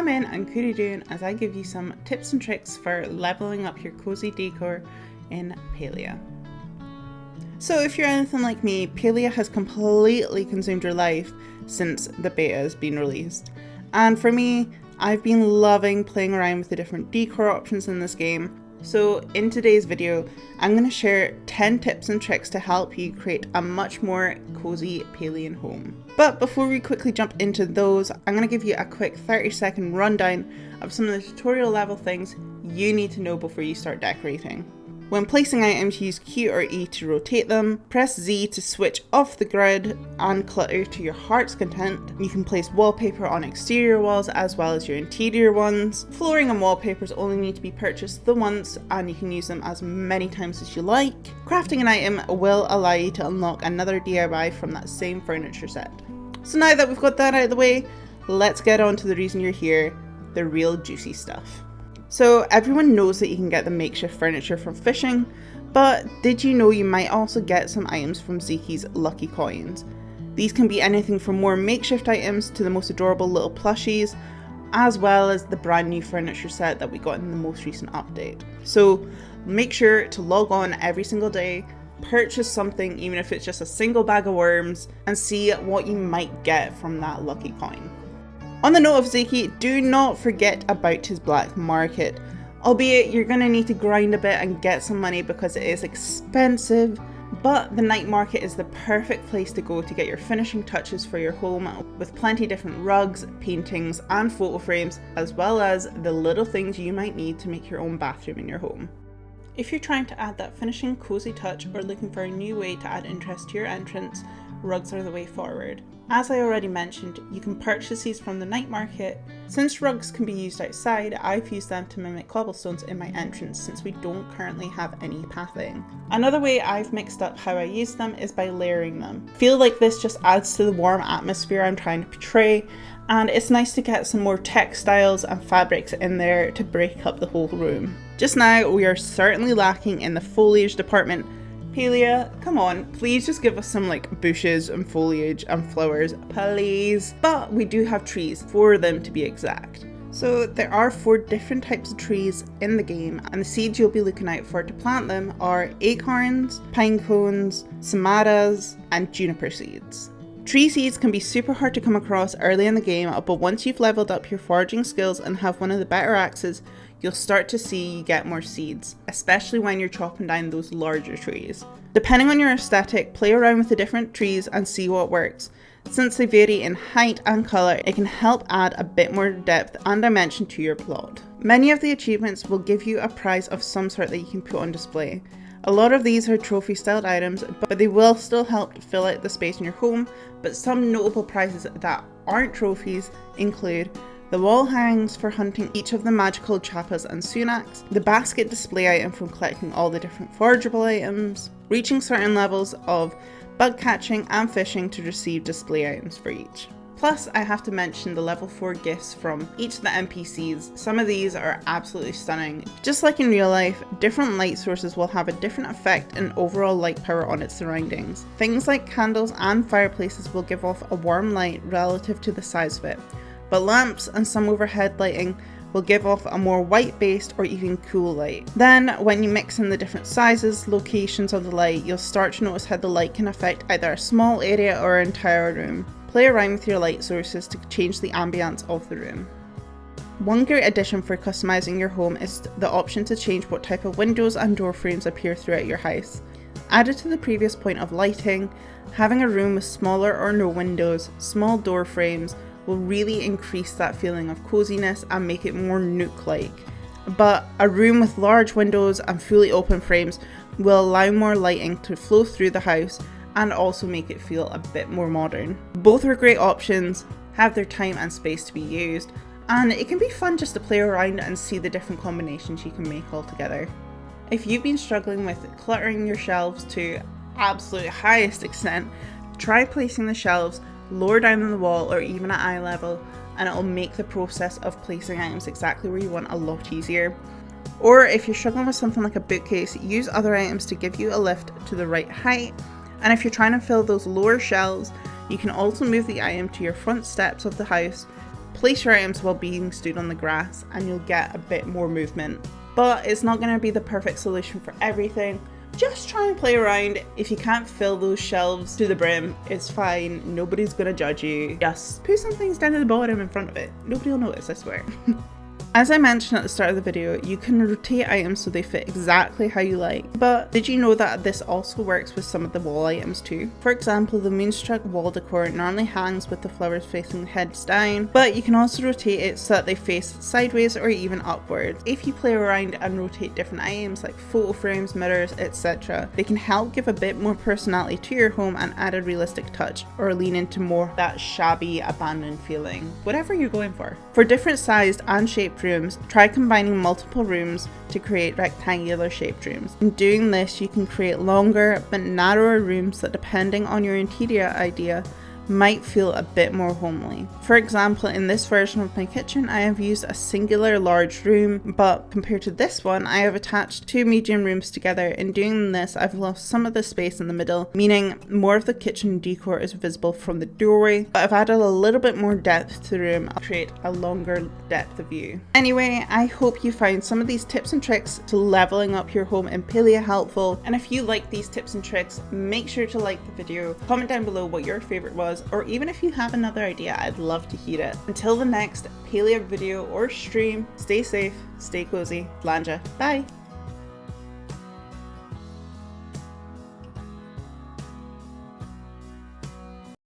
come in and Coorie Doon as I give you some tips and tricks for leveling up your cozy decor in Palia. So if you're anything like me, Palia has completely consumed your life since the beta has been released. And for me, I've been loving playing around with the different decor options in this game. So in today's video, I'm going to share 10 tips and tricks to help you create a much more cozy Palian home. But before we quickly jump into those, I'm going to give you a quick 30-second rundown of some of the tutorial level things you need to know before you start decorating. When placing items, use Q or E to rotate them, press Z to switch off the grid and clutter to your heart's content. You can place wallpaper on exterior walls as well as your interior ones. Flooring and wallpapers only need to be purchased the once and you can use them as many times as you like. Crafting an item will allow you to unlock another DIY from that same furniture set. So now that we've got that out of the way, let's get on to the reason you're here, the real juicy stuff. So everyone knows that you can get the makeshift furniture from fishing, but did you know you might also get some items from Zeki's Lucky Coins? These can be anything from more makeshift items to the most adorable little plushies, as well as the brand new furniture set that we got in the most recent update. So make sure to log on every single day, purchase something even if it's just a single bag of worms, and see what you might get from that lucky coin. On the note of Zeki, do not forget about his black market. Albeit you're going to need to grind a bit and get some money because it is expensive, but the night market is the perfect place to go to get your finishing touches for your home with plenty of different rugs, paintings and photo frames, as well as the little things you might need to make your own bathroom in your home. If you're trying to add that finishing cozy touch or looking for a new way to add interest to your entrance, rugs are the way forward. As I already mentioned, you can purchase these from the night market. Since rugs can be used outside, I've used them to mimic cobblestones in my entrance since we don't currently have any pathing. Another way I've mixed up how I use them is by layering them. I feel like this just adds to the warm atmosphere I'm trying to portray, and it's nice to get some more textiles and fabrics in there to break up the whole room. Just now, we are certainly lacking in the foliage department. Palia, come on, please just give us some bushes and foliage and flowers, please. But we do have trees, 4 of them to be exact. So there are 4 different types of trees in the game, and the seeds you'll be looking out for to plant them are acorns, pine cones, samaras, and juniper seeds. Tree seeds can be super hard to come across early in the game, but once you've leveled up your foraging skills and have one of the better axes, you'll start to see you get more seeds, especially when you're chopping down those larger trees. Depending on your aesthetic, play around with the different trees and see what works. Since they vary in height and colour, it can help add a bit more depth and dimension to your plot. Many of the achievements will give you a prize of some sort that you can put on display. A lot of these are trophy styled items, but they will still help fill out the space in your home, but some notable prizes that aren't trophies include the wall hangs for hunting each of the magical chappas and sunaks, the basket display item from collecting all the different forageable items, reaching certain levels of bug catching and fishing to receive display items for each. Plus, I have to mention the level 4 gifts from each of the NPCs. Some of these are absolutely stunning. Just like in real life, different light sources will have a different effect and overall light power on its surroundings. Things like candles and fireplaces will give off a warm light relative to the size of it, but lamps and some overhead lighting will give off a more white-based or even cool light. Then, when you mix in the different sizes, locations of the light, you'll start to notice how the light can affect either a small area or an entire room. Play around with your light sources to change the ambiance of the room. One great addition for customizing your home is the option to change what type of windows and door frames appear throughout your house. Added to the previous point of lighting, having a room with smaller or no windows, small door frames, will really increase that feeling of coziness and make it more nook-like. But a room with large windows and fully open frames will allow more lighting to flow through the house and also make it feel a bit more modern. Both are great options, have their time and space to be used, and it can be fun just to play around and see the different combinations you can make all together. If you've been struggling with cluttering your shelves to absolute highest extent, try placing the shelves lower down on the wall or even at eye level, and it will make the process of placing items exactly where you want a lot easier. Or if you're struggling with something like a bookcase, use other items to give you a lift to the right height. And if you're trying to fill those lower shelves, you can also move the item to your front steps of the house, place your items while being stood on the grass and you'll get a bit more movement. But it's not going to be the perfect solution for everything. Just try and play around. If you can't fill those shelves to the brim, it's fine. Nobody's going to judge you. Just put some things down at the bottom in front of it. Nobody will notice, I swear. As I mentioned at the start of the video, you can rotate items so they fit exactly how you like. But did you know that this also works with some of the wall items too? For example, the Moonstruck wall decor normally hangs with the flowers facing heads down, but you can also rotate it so that they face sideways or even upwards. If you play around and rotate different items like photo frames, mirrors, etc., they can help give a bit more personality to your home and add a realistic touch, or lean into more that shabby, abandoned feeling. Whatever you're going for. For different sized and shaped rooms, try combining multiple rooms to create rectangular shaped rooms. In doing this, you can create longer but narrower rooms that, depending on your interior idea, might feel a bit more homely. For example, in this version of my kitchen, I have used a singular large room, but compared to this one, I have attached two medium rooms together. In doing this, I've lost some of the space in the middle, meaning more of the kitchen decor is visible from the doorway, but I've added a little bit more depth to the room to create a longer depth of view. Anyway, I hope you found some of these tips and tricks to leveling up your home in Palia helpful, and if you like these tips and tricks, make sure to like the video, comment down below what your favorite was, or even if you have another idea, I'd love to hear it. Until the next Palia video or stream, stay safe, stay cozy, Lanja, bye!